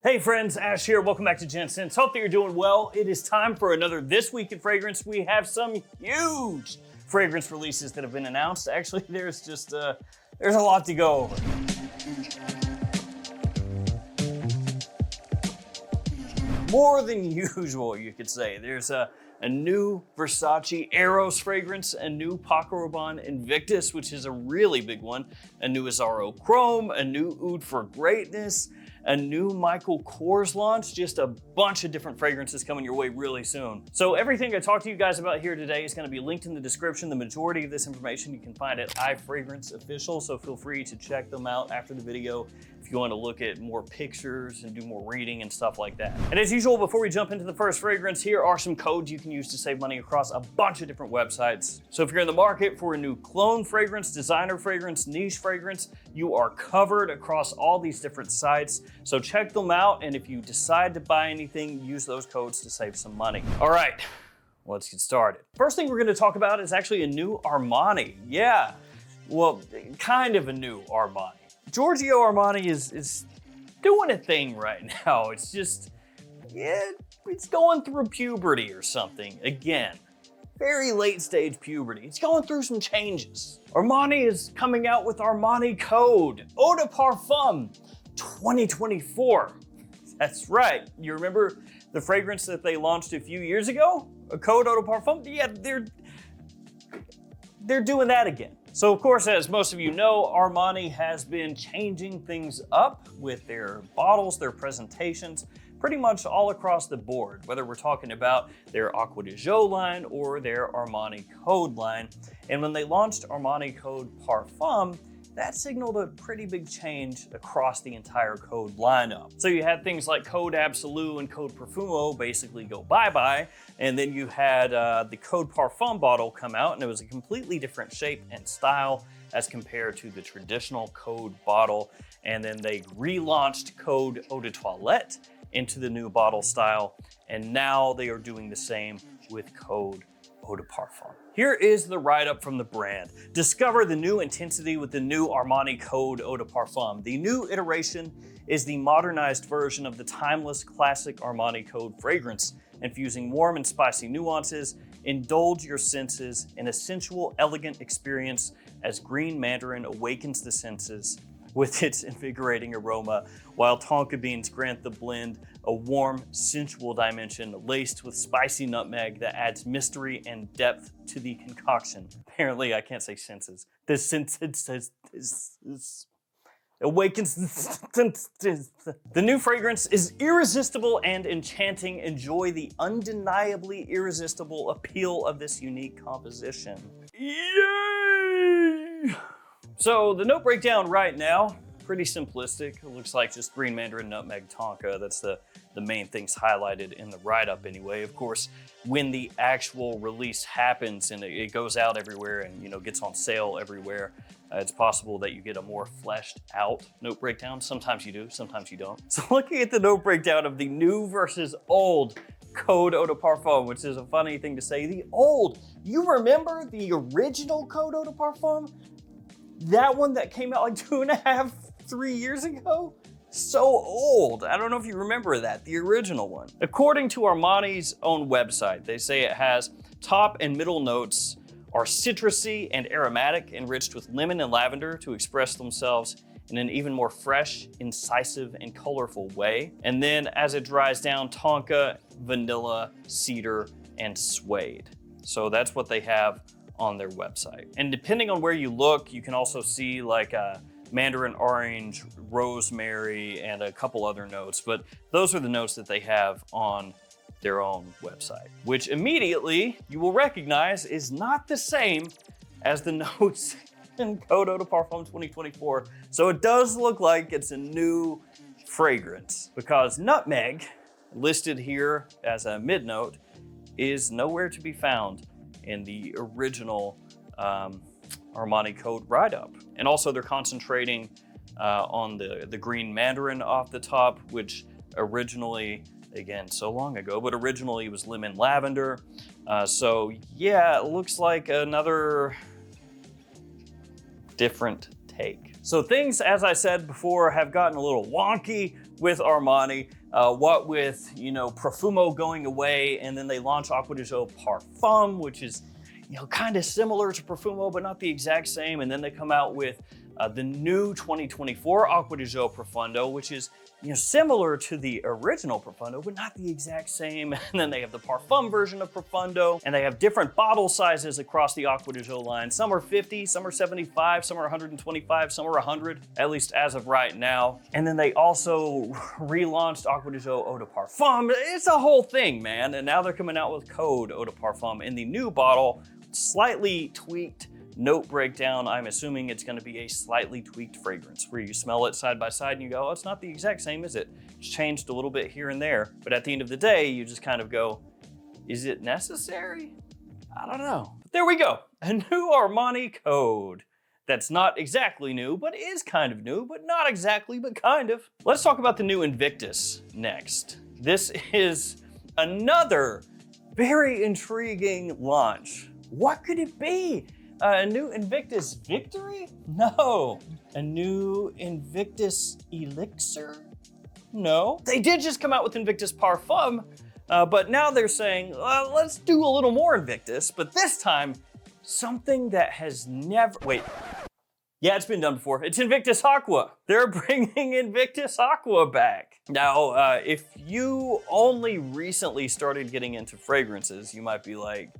Hey friends, Ash here. Welcome back to Gents. Hope that you're doing well. It is time for another This Week in Fragrance. We have some huge fragrance releases that have been announced. Actually, there's a lot to go over. More than usual, you could say. There's a new Versace Eros fragrance, a new Rabanne Invictus, which is a really big one, a new Azzaro Chrome, a new Oud for Greatness, a new Michael Kors launch, just a bunch of different fragrances coming your way really soon. So everything I talk to you guys about here today is gonna be linked in the description. The majority of this information you can find at iFragrance Official, so feel free to check them out after the video if you wanna look at more pictures and do more reading and stuff like that. And as usual, before we jump into the first fragrance, here are some codes you can use to save money across a bunch of different websites. So if you're in the market for a new clone fragrance, designer fragrance, niche fragrance, you are covered across all these different sites. So check them out, and if you decide to buy anything, use those codes to save some money. All right, let's get started. First thing we're gonna talk about is actually a new Armani. Yeah, well, kind of a new Armani. Giorgio Armani is doing a thing right now. It's just, yeah, it's going through puberty or something. Again, very late stage puberty. It's going through some changes. Armani is coming out with Armani Code Eau de Parfum 2024. That's right. You remember the fragrance that they launched a few years ago? A Code Eau de Parfum? Yeah, they're doing that again. So of course, as most of you know, Armani has been changing things up with their bottles, their presentations, pretty much all across the board, whether we're talking about their Acqua di Gio line or their Armani Code line. And when they launched Armani Code Parfum, that signaled a pretty big change across the entire Code lineup. So you had things like Code Absolu and Code Profumo basically go bye-bye, and then you had the Code Parfum bottle come out, and it was a completely different shape and style as compared to the traditional Code bottle. And then they relaunched Code Eau de Toilette into the new bottle style, and now they are doing the same with Code Eau de Parfum. Here is the write-up from the brand. Discover the new intensity with the new Armani Code Eau de Parfum. The new iteration is the modernized version of the timeless classic Armani Code fragrance, infusing warm and spicy nuances. Indulge your senses in a sensual, elegant experience as green mandarin awakens the senses with its invigorating aroma, while tonka beans grant the blend a warm, sensual dimension laced with spicy nutmeg that adds mystery and depth to the concoction. Apparently, I can't say senses. The senses awakens the new fragrance is irresistible and enchanting. Enjoy the undeniably irresistible appeal of this unique composition. Yay! So the note breakdown right now, pretty simplistic. It looks like just green mandarin, nutmeg, tonka. That's the main things highlighted in the write-up anyway. Of course, when the actual release happens and it goes out everywhere and gets on sale everywhere, it's possible that you get a more fleshed out note breakdown. Sometimes you do, sometimes you don't. So looking at the note breakdown of the new versus old Code Eau de Parfum, which is a funny thing to say. The old, you remember the original Code Eau de Parfum? That one that came out like 2.5, 3 years ago? So old. I don't know if you remember that, the original one. According to Armani's own website, they say it has top and middle notes are citrusy and aromatic, enriched with lemon and lavender to express themselves in an even more fresh, incisive, and colorful way. And then as it dries down, tonka, vanilla, cedar, and suede. So that's what they have on their website. And depending on where you look, you can also see like a mandarin orange, rosemary, and a couple other notes, but those are the notes that they have on their own website, which immediately you will recognize is not the same as the notes in Code Eau de Parfum 2024. So it does look like it's a new fragrance because nutmeg, listed here as a mid note, is nowhere to be found in the original Armani Code write-up. And also they're concentrating on the green mandarin off the top, which originally, again, so long ago, but originally it was lemon lavender. So yeah, it looks like another different take. So things, as I said before, have gotten a little wonky with Armani, what with, Profumo going away, and then they launch Aqua de Joe Parfum, which is, kind of similar to Profumo, but not the exact same. And then they come out with the new 2024 Aqua de Joe Profundo, which is, similar to the original Profundo, but not the exact same. And then they have the Parfum version of Profundo, and they have different bottle sizes across the Aqua de Joe line. Some are 50, some are 75, some are 125, some are 100, at least as of right now. And then they also relaunched Aqua de Joe Eau de Parfum. It's a whole thing, man. And now they're coming out with Code Eau de Parfum in the new bottle, slightly tweaked note breakdown. I'm assuming it's going to be a slightly tweaked fragrance where you smell it side by side and you go, oh, it's not the exact same, is it? It's changed a little bit here and there. But at the end of the day, you just kind of go, is it necessary? I don't know. But there we go. A new Armani Code. That's not exactly new, but is kind of new, but not exactly, but kind of. Let's talk about the new Invictus next. This is another very intriguing launch. What could it be? A new Invictus Victory? No. A new Invictus Elixir? No. They did just come out with Invictus Parfum, but now they're saying, let's do a little more Invictus, but this time, something that has never, wait. Yeah, it's been done before. It's Invictus Aqua. They're bringing Invictus Aqua back. Now, if you only recently started getting into fragrances, you might be like,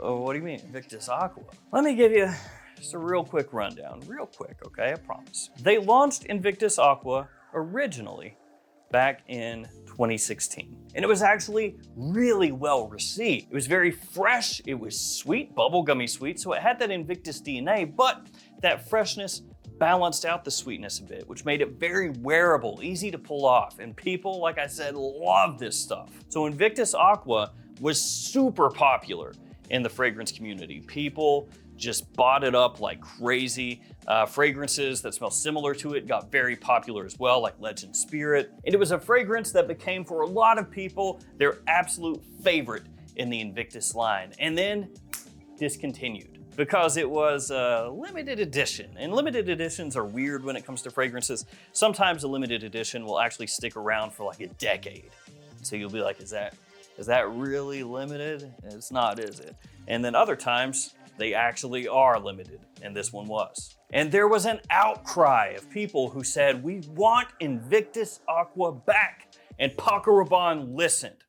oh, what do you mean, Invictus Aqua? Let me give you just a real quick rundown. Real quick, okay, I promise. They launched Invictus Aqua originally back in 2016. And it was actually really well received. It was very fresh, it was sweet, bubblegummy sweet, so it had that Invictus DNA, but that freshness balanced out the sweetness a bit, which made it very wearable, easy to pull off. And people, like I said, love this stuff. So Invictus Aqua was super popular in the fragrance community. People just bought it up like crazy. Fragrances that smell similar to it got very popular as well, like Legend Spirit. And it was a fragrance that became, for a lot of people, their absolute favorite in the Invictus line. And then discontinued because it was a limited edition. And limited editions are weird when it comes to fragrances. Sometimes a limited edition will actually stick around for like a decade. So you'll be like, is that really limited? It's not, is it? And then other times, they actually are limited, and this one was. And there was an outcry of people who said, we want Invictus Aqua back. And Paco Rabanne listened.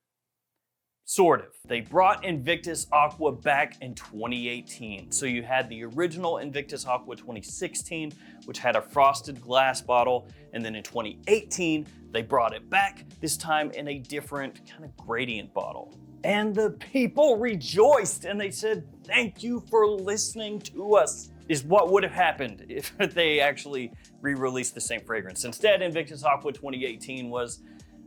Sort of. They brought Invictus Aqua back in 2018. So you had the original Invictus Aqua 2016, which had a frosted glass bottle. And then in 2018, they brought it back, this time in a different kind of gradient bottle. And the people rejoiced and they said, thank you for listening to us, is what would have happened if they actually re-released the same fragrance. Instead, Invictus Aqua 2018 was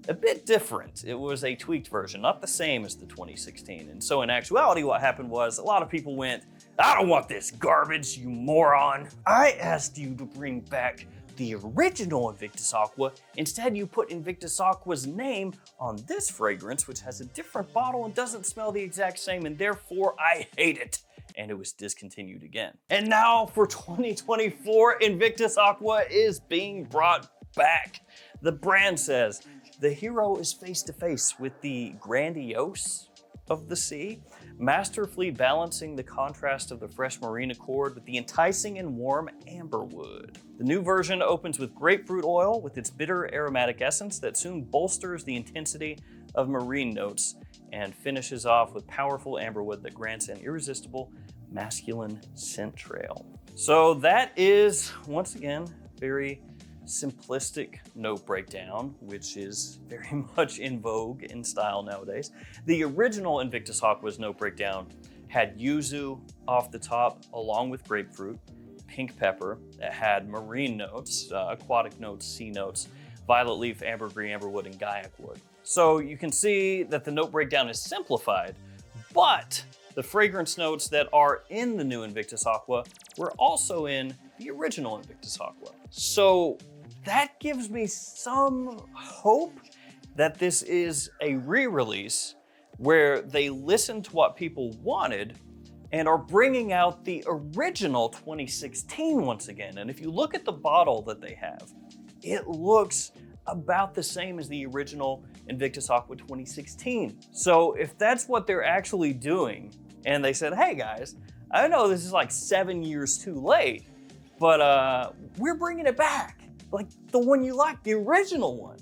a bit different. It was a tweaked version, not the same as the 2016. And so in actuality, what happened was a lot of people went, I don't want this garbage, you moron. I asked you to bring back the original Invictus Aqua. Instead, you put Invictus Aqua's name on this fragrance, which has a different bottle and doesn't smell the exact same, and therefore I hate it. And it was discontinued again. And now for 2024, Invictus Aqua is being brought back. The brand says, the hero is face to face with the grandiose of the sea, masterfully balancing the contrast of the fresh marine accord with the enticing and warm amberwood. The new version opens with grapefruit oil with its bitter aromatic essence that soon bolsters the intensity of marine notes and finishes off with powerful amberwood that grants an irresistible masculine scent trail. So that is, once again, very simplistic note breakdown, which is very much in vogue in style nowadays. The original Invictus Aqua's note breakdown had yuzu off the top along with grapefruit, pink pepper, that had marine notes, aquatic notes, sea notes, violet leaf, ambergris, amberwood, and gaiac wood. So you can see that the note breakdown is simplified, but the fragrance notes that are in the new Invictus Aqua were also in the original Invictus Aqua. So that gives me some hope that this is a re-release where they listened to what people wanted and are bringing out the original 2016 once again. And if you look at the bottle that they have, it looks about the same as the original Invictus Aqua 2016. So if that's what they're actually doing, and they said, hey guys, I know this is like 7 years too late, but we're bringing it back. Like the one you like, the original one.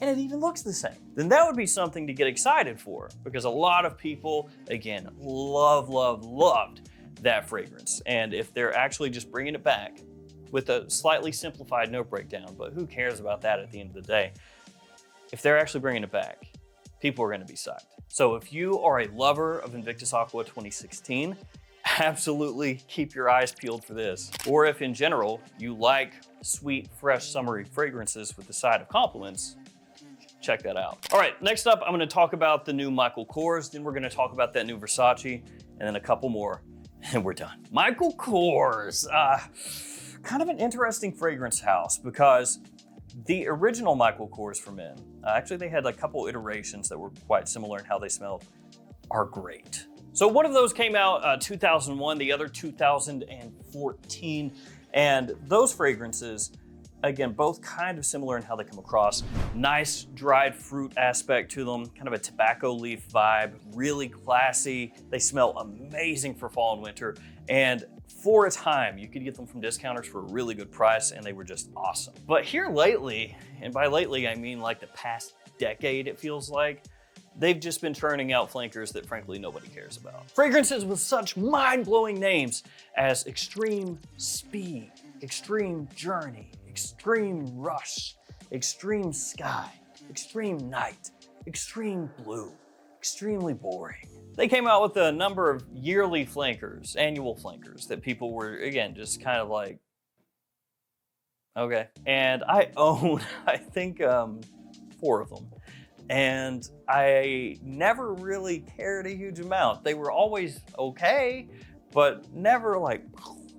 And it even looks the same. Then that would be something to get excited for, because a lot of people, again, loved that fragrance. And if they're actually just bringing it back with a slightly simplified note breakdown, but who cares about that at the end of the day? If they're actually bringing it back, people are gonna be psyched. So if you are a lover of Invictus Aqua 2016, absolutely keep your eyes peeled for this. Or if in general, you like sweet, fresh, summery fragrances with the side of compliments, check that out. All right, next up, I'm gonna talk about the new Michael Kors, then we're gonna talk about that new Versace, and then a couple more, and we're done. Michael Kors, kind of an interesting fragrance house, because the original Michael Kors for men, actually they had a couple iterations that were quite similar in how they smelled, are great. So one of those came out 2001, the other 2014, and those fragrances, again, both kind of similar in how they come across. Nice dried fruit aspect to them, kind of a tobacco leaf vibe, really classy. They smell amazing for fall and winter. And for a time, you could get them from discounters for a really good price, and they were just awesome. But here lately, and by lately, I mean like the past decade, it feels like, they've just been churning out flankers that frankly nobody cares about. Fragrances with such mind-blowing names as Extreme Speed, Extreme Journey, Extreme Rush, Extreme Sky, Extreme Night, Extreme Blue, Extremely Boring. They came out with a number of yearly flankers, annual flankers, that people were, again, just kind of like, okay. And I own, I think, 4 of them. And I never really cared a huge amount. They were always okay, but never like,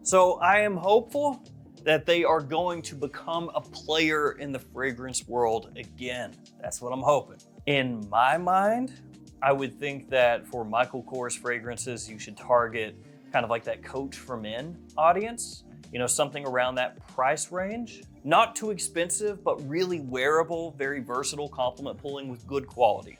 so I am hopeful that they are going to become a player in the fragrance world again. That's what I'm hoping. In my mind, I would think that for Michael Kors fragrances, you should target kind of like that Coach for Men audience, you know, something around that price range. Not too expensive, but really wearable, very versatile, compliment pulling with good quality.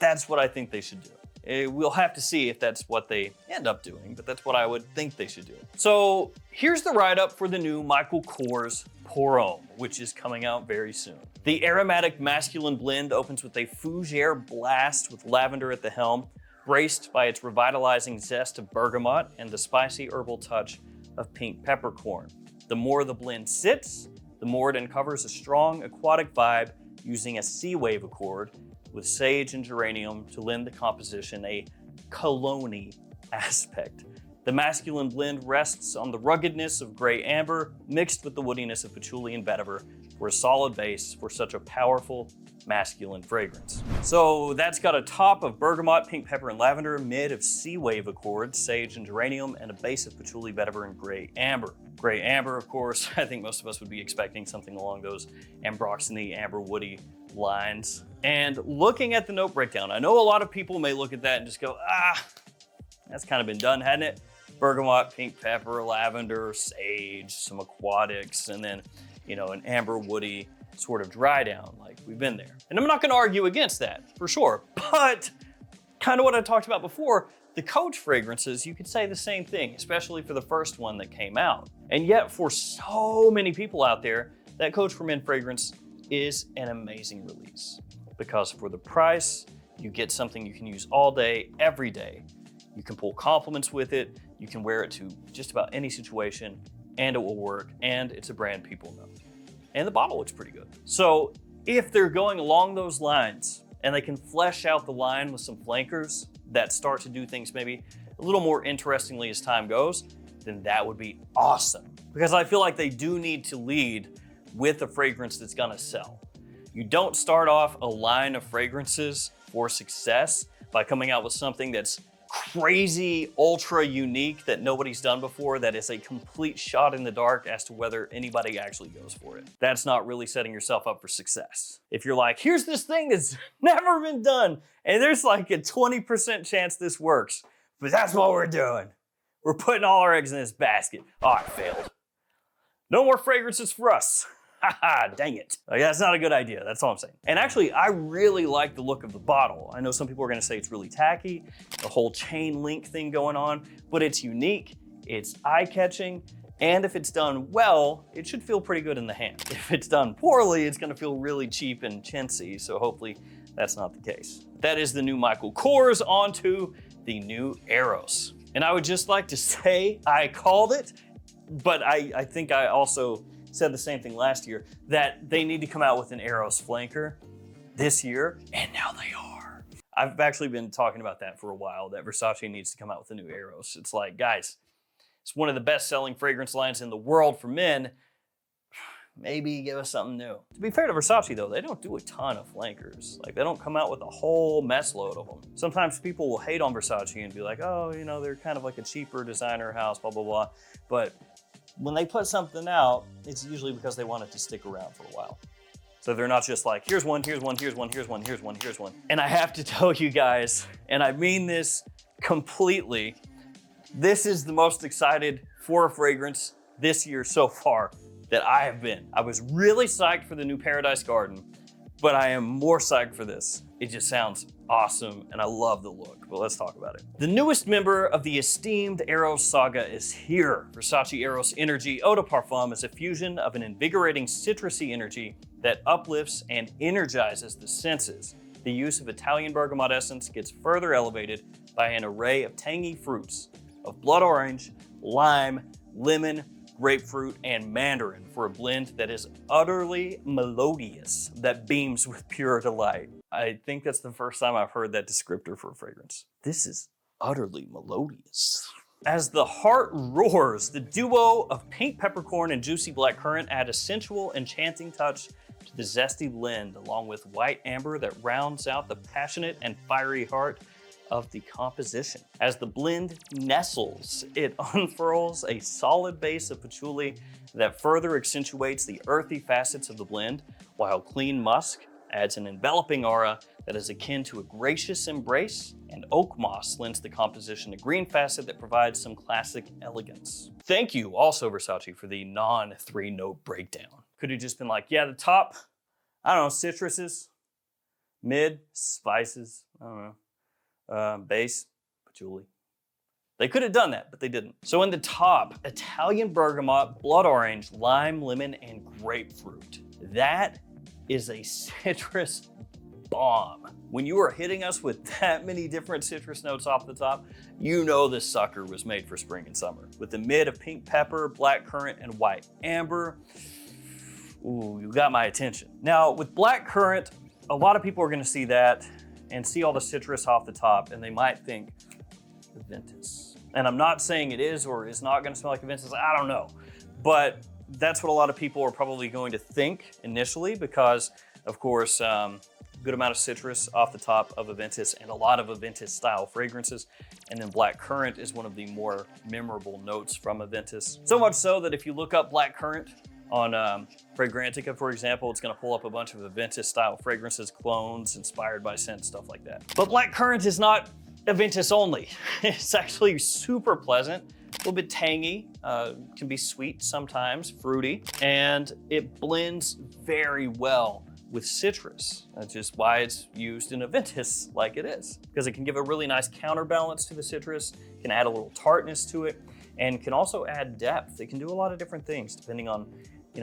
That's what I think they should do. We'll have to see if that's what they end up doing, but that's what I would think they should do. So here's the write-up for the new Michael Kors Pour Homme, which is coming out very soon. The aromatic masculine blend opens with a fougere blast with lavender at the helm, braced by its revitalizing zest of bergamot and the spicy herbal touch of pink peppercorn. The more the blend sits, the more it uncovers a strong aquatic vibe using a sea wave accord with sage and geranium to lend the composition a cologne aspect. The masculine blend rests on the ruggedness of gray amber mixed with the woodiness of patchouli and vetiver for a solid base for such a powerful masculine fragrance. So that's got a top of bergamot, pink pepper, and lavender, mid of sea wave accord, sage and geranium, and a base of patchouli, vetiver, and gray amber. Gray amber, of course, I think most of us would be expecting something along those ambroxany, amber woody lines. And looking at the note breakdown, I know a lot of people may look at that and just go, that's kind of been done, hadn't it? Bergamot, pink pepper, lavender, sage, some aquatics, and then, you know, an amber woody sort of dry down, like we've been there. And I'm not gonna argue against that, for sure, but kind of what I talked about before, the Coach fragrances, you could say the same thing, especially for the first one that came out. And yet for so many people out there, that Coach for Men fragrance is an amazing release. Because for the price, you get something you can use all day, every day. You can pull compliments with it, you can wear it to just about any situation, and it will work, and it's a brand people know. And the bottle looks pretty good. So if they're going along those lines, and they can flesh out the line with some flankers that start to do things maybe a little more interestingly as time goes, then that would be awesome. Because I feel like they do need to lead with a fragrance that's gonna sell. You don't start off a line of fragrances for success by coming out with something that's crazy, ultra unique that nobody's done before, that is a complete shot in the dark as to whether anybody actually goes for it. That's not really setting yourself up for success. If you're like, here's this thing that's never been done, and there's like a 20% chance this works, but that's what we're doing. We're putting all our eggs in this basket. Oh, I failed. No more fragrances for us. Haha, dang it. Like, that's not a good idea, that's all I'm saying. And actually, I really like the look of the bottle. I know some people are gonna say it's really tacky, the whole chain link thing going on, but it's unique, it's eye-catching, and if it's done well, it should feel pretty good in the hand. If it's done poorly, it's gonna feel really cheap and chintzy, so hopefully that's not the case. That is the new Michael Kors onto the new Eros. And I would just like to say, I called it, but I think I also said the same thing last year, that they need to come out with an Eros flanker this year, and now they are. I've actually been talking about that for a while, that Versace needs to come out with a new Eros. It's like, guys, it's one of the best-selling fragrance lines in the world for men. Maybe give us something new. To be fair to Versace though, they don't do a ton of flankers. Like, they don't come out with a whole mess load of them. Sometimes people will hate on Versace and be like, oh, you know, they're kind of like a cheaper designer house, blah, blah, blah. But when they put something out, it's usually because they want it to stick around for a while. So they're not just like, here's one, here's one, here's one, here's one, here's one, here's one. And I have to tell you guys, and I mean this completely, this is the most excited for a fragrance this year so far that I have been. I was really psyched for the new Paradise Garden, but I am more psyched for this. It just sounds awesome, and I love the look, but let's talk about it. The newest member of the esteemed Eros saga is here. Versace Eros Energy Eau de Parfum is a fusion of an invigorating citrusy energy that uplifts and energizes the senses. The use of Italian bergamot essence gets further elevated by an array of tangy fruits of blood orange, lime, lemon, grapefruit, and mandarin for a blend that is utterly melodious, that beams with pure delight. I think that's the first time I've heard that descriptor for a fragrance. This is utterly melodious. As the heart roars, the duo of pink peppercorn and juicy blackcurrant add a sensual, enchanting touch to the zesty blend, along with white amber that rounds out the passionate and fiery heart of the composition. As the blend nestles, it unfurls a solid base of patchouli that further accentuates the earthy facets of the blend, while clean musk adds an enveloping aura that is akin to a gracious embrace, and oak moss lends the composition a green facet that provides some classic elegance. Thank you also, Versace, for the non-3-note breakdown. Could have just been like, yeah, the top, I don't know, citruses, mid, spices, I don't know, base, patchouli. They could have done that, but they didn't. So in the top, Italian bergamot, blood orange, lime, lemon, and grapefruit. That is a citrus bomb. When you are hitting us with that many different citrus notes off the top, you know this sucker was made for spring and summer. With the mid of pink pepper, black currant, and white amber, ooh, you got my attention. Now with black currant, a lot of people are gonna see that and see all the citrus off the top, and they might think Aventus. And I'm not saying it is or is not gonna smell like Aventus, I don't know. But that's what a lot of people are probably going to think initially because, of course, good amount of citrus off the top of Aventus and a lot of Aventus style fragrances. And then black currant is one of the more memorable notes from Aventus. So much so that if you look up black currant on Fragrantica, for example, it's gonna pull up a bunch of Aventus style fragrances, clones, inspired by scent, stuff like that. But black currant is not Aventus only. It's actually super pleasant, a little bit tangy, can be sweet sometimes, fruity, and it blends very well with citrus. That's just why it's used in Aventus like it is, because it can give a really nice counterbalance to the citrus, can add a little tartness to it, and can also add depth. It can do a lot of different things depending on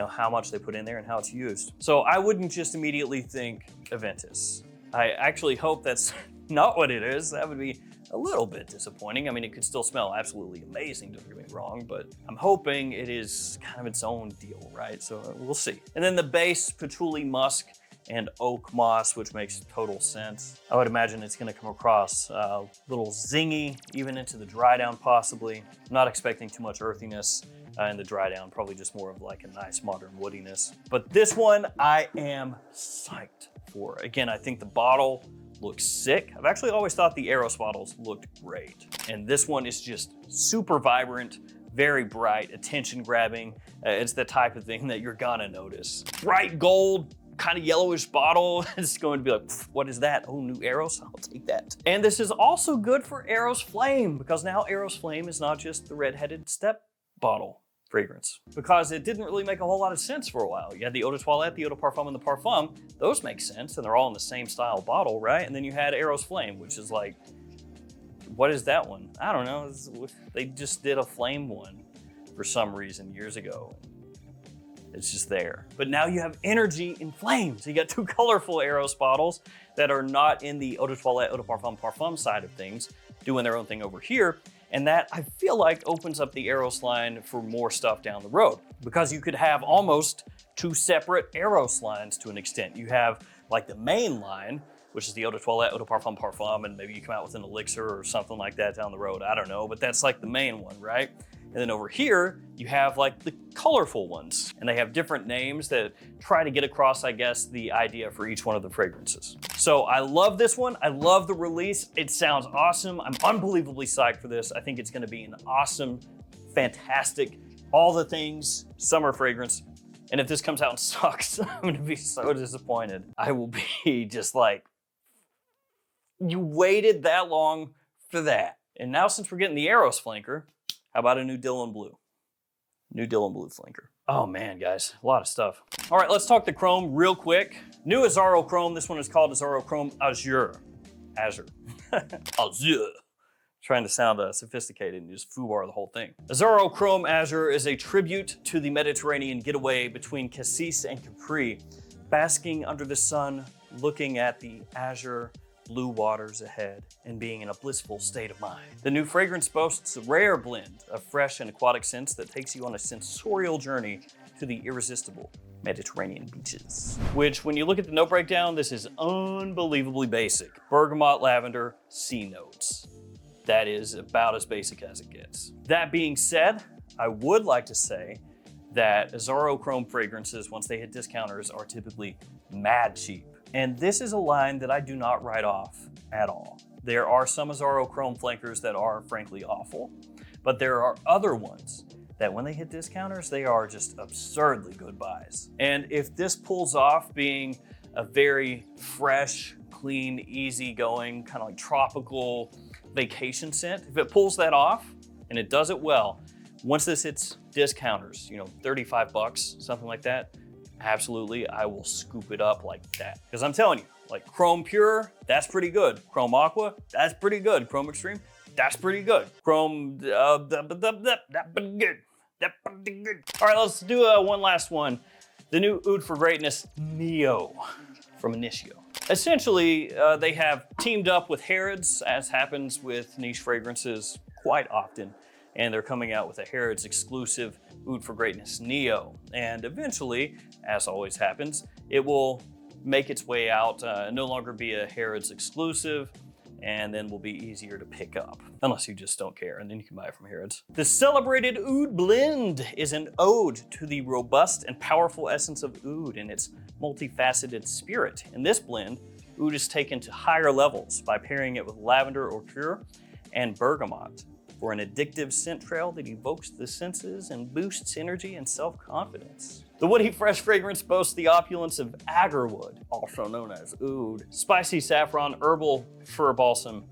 how much they put in there and how it's used. So I wouldn't just immediately think Aventus. I actually hope that's not what it is. That would be a little bit disappointing. I mean, it could still smell absolutely amazing, don't get me wrong, but I'm hoping it is kind of its own deal, right? So we'll see. And then the base, patchouli musk and oak moss, which makes total sense. I would imagine it's gonna come across a little zingy, even into the dry down possibly. I'm not expecting too much earthiness in the dry down, probably just more of like a nice modern woodiness. But this one I am psyched for. Again, I think the bottle looks sick. I've actually always thought the Eros bottles looked great. And this one is just super vibrant, very bright, attention grabbing. It's the type of thing that you're gonna notice. Bright gold, kind of yellowish bottle. It's going to be like, what is that? Oh, new Eros, I'll take that. And this is also good for Eros Flame, because now Eros Flame is not just the red-headed step bottle. fragrance because it didn't really make a whole lot of sense for a while. You had the Eau de Toilette, the Eau de Parfum, and the Parfum. Those make sense, and they're all in the same style bottle, right? And then you had Eros Flame, which is like, what is that one? I don't know. They just did a flame one for some reason years ago. It's just there. But now you have energy in flames. You got two colorful Eros bottles that are not in the Eau de Toilette, Eau de Parfum side of things, doing their own thing over here. And that, I feel like, opens up the Eros line for more stuff down the road, because you could have almost two separate Eros lines to an extent. You have like the main line, which is the Eau de Toilette, Eau de Parfum, and maybe you come out with an elixir or something like that down the road. I don't know, but that's like the main one, right? And then over here, you have like the colorful ones, and they have different names that try to get across, I guess, the idea for each one of the fragrances. So I love this one. I love the release. It sounds awesome. I'm unbelievably psyched for this. I think it's gonna be an awesome, fantastic, all the things summer fragrance. And if this comes out and sucks, I'm gonna be so disappointed. I will be just like, you waited that long for that. And now since we're getting the Eros flanker, how about a new Dylan Blue? New Dylan Blue flanker. Oh man, guys, a lot of stuff. All right, let's talk the chrome real quick. New Azzaro Chrome. This one is called Azzaro Chrome Azure. Azure. Azure. Trying to sound sophisticated and just foobar the whole thing. Azzaro Chrome Azure is a tribute to the Mediterranean getaway between Cassis and Capri, basking under the sun, looking at the azure blue waters ahead, and being in a blissful state of mind. The new fragrance boasts a rare blend of fresh and aquatic scents that takes you on a sensorial journey to the irresistible Mediterranean beaches. Which, when you look at the note breakdown, this is unbelievably basic. Bergamot, lavender, sea notes. That is about as basic as it gets. That being said, I would like to say that Azzaro Chrome fragrances, once they hit discounters, are typically mad cheap. And this is a line that I do not write off at all. There are some Azzaro Chrome flankers that are frankly awful, but there are other ones that when they hit discounters, they are just absurdly good buys. And if this pulls off being a very fresh, clean, easygoing, kind of like tropical vacation scent, if it pulls that off and it does it well, once this hits discounters, 35 bucks, something like that, absolutely, I will scoop it up like that. Because I'm telling you, like Chrome Pure, that's pretty good. Chrome Aqua, that's pretty good. Chrome Extreme, that's pretty good. Chrome, that's pretty good. That's pretty good. All right, let's do one last one. The new Oud for Greatness Neo from Initio. Essentially, they have teamed up with Harrods, as happens with niche fragrances quite often. And they're coming out with a Harrods exclusive Oud for Greatness Neo. And eventually, as always happens, it will make its way out, no longer be a Harrods exclusive, and then will be easier to pick up. Unless you just don't care, and then you can buy it from Harrods. The celebrated Oud blend is an ode to the robust and powerful essence of oud and its multifaceted spirit. In this blend, oud is taken to higher levels by pairing it with lavender or pure and bergamot for an addictive scent trail that evokes the senses and boosts energy and self-confidence. The woody fresh fragrance boasts the opulence of agarwood, also known as oud, spicy saffron, herbal fir balsam,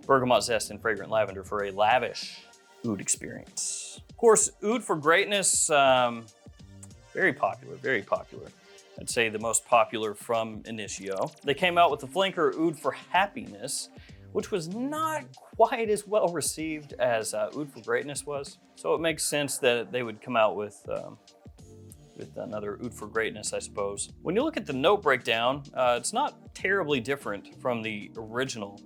bergamot zest, and fragrant lavender for a lavish oud experience. Of course, Oud for Greatness, very popular, very popular. I'd say the most popular from Initio. They came out with the flanker Oud for Happiness, which was not quite as well received as Oud for Greatness was. So it makes sense that they would come out with another Oud for Greatness, I suppose. When you look at the note breakdown, it's not terribly different from the original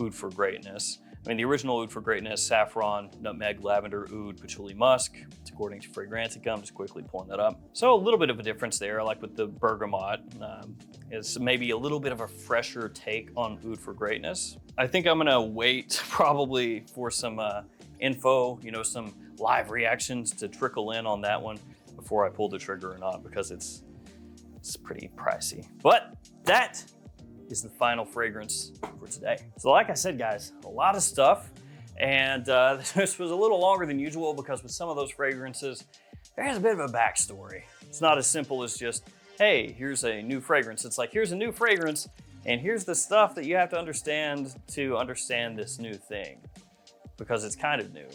Oud for Greatness. I mean, the original Oud for Greatness, saffron, nutmeg, lavender, oud, patchouli, musk. It's according to Fragrantica. I'm just quickly pulling that up. So a little bit of a difference there, like with the bergamot. Is maybe a little bit of a fresher take on Oud for Greatness. I think I'm gonna wait probably for some info, some live reactions to trickle in on that one before I pull the trigger or not, because it's pretty pricey. But that is the final fragrance for today. So like I said, guys, a lot of stuff. And this was a little longer than usual because with some of those fragrances, there's a bit of a backstory. It's not as simple as just, hey, here's a new fragrance. It's like, here's a new fragrance, and here's the stuff that you have to understand this new thing, because it's kind of new.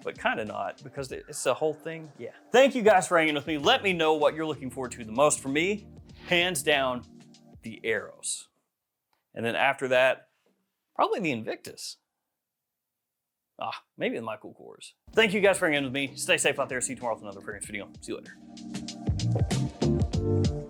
but kind of not because it's the whole thing. Yeah. Thank you guys for hanging with me. Let me know what you're looking forward to the most. For me, hands down, the Eros. And then after that, probably the Invictus. Maybe the Michael Kors. Thank you guys for hanging with me. Stay safe out there. See you tomorrow with another fragrance video. See you later.